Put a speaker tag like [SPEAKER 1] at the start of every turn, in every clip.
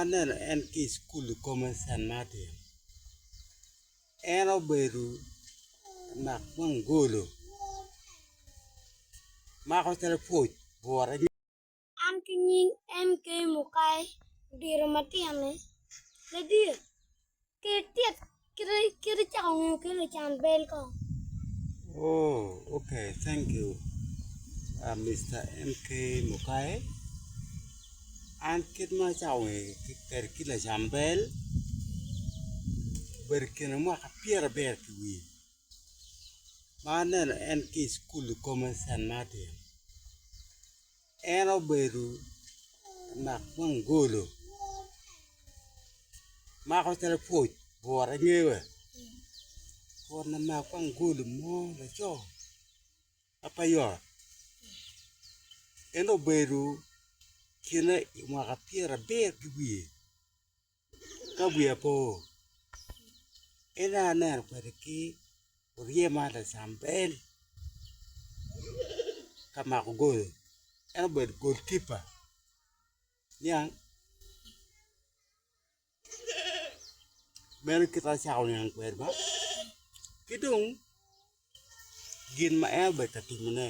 [SPEAKER 1] Anel en ki school como San Martin. En oberu na kwangolo. Mako teleport bora
[SPEAKER 2] An ki nying MK Mukai dir matiane le dir ke tiet kiri chang kiri chan bel ko.
[SPEAKER 1] Oh, okay. Thank you, Mr. MK Mukai. An kit ma chawe ter kila jambel berkena ma kapiera ber kiwi. Manel en ki school como San Martin. En oberu na kwangolo. Mako teleport bora nyewe. Bora na kwangolo mo la cho. Apa yo? En oberu kina mga pira ber kiwi kabuya po ena ner perki rie mala sambel kama gol en ber goalkeeper yang mer kita chao yang ber ba kidung gin ma el be tatimne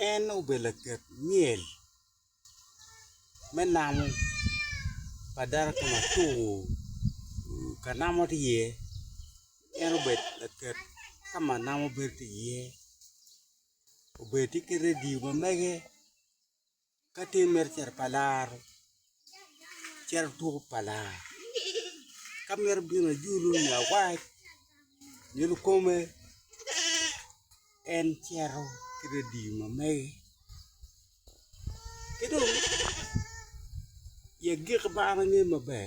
[SPEAKER 1] en obela ket miel menang padar kama tu kanamo tie eno bet laket kama namo berti ye obeti kere di mamege kati mercer palar cer tu palar kamer bina julu nya white yulu kome en cero kere di mamege itu ya gik bara ni mabe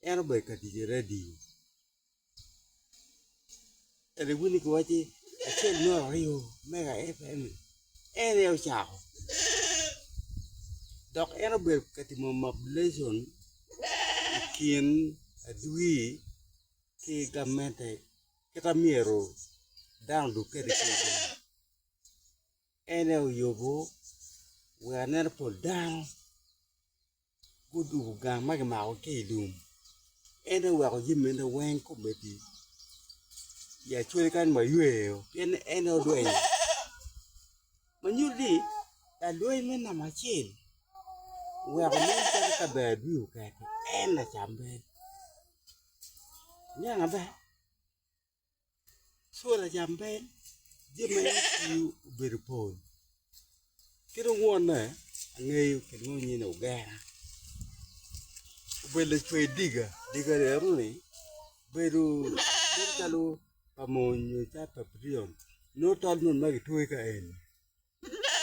[SPEAKER 1] eno bet kati ready ele wini ko wati akel no rio mega fm ele o chao dok eno ber kati mo mobilization kin adui ki gamente kita miero down do kedi kedi ene o yobo we aner pol down kudu gang magi ma o ke dum ene wa ko jimme ne wen ko beti ya chui kan ma yue ene o duen manyudi la duen men na machin we ko men ka ba du ka ene chambe nyanga ba sura jambe jimme yu berpol kiro wona ngey ke ngoni no gara bele chwe diga runi beru berkalu pamonyo cha paprion no tol nun magi tuwe ka en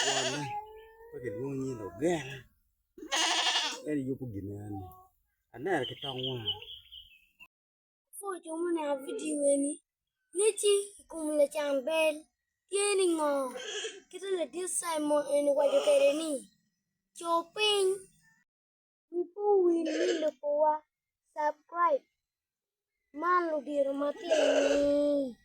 [SPEAKER 1] wona pake ngoni no gara en yupu ginani anar ke tangwa
[SPEAKER 2] Fo jomo na video ni nichi kumle chan bel tieni ngo kiri le dir Simon en wajo kere ni choping before we leave for subscribe man lo dir matiane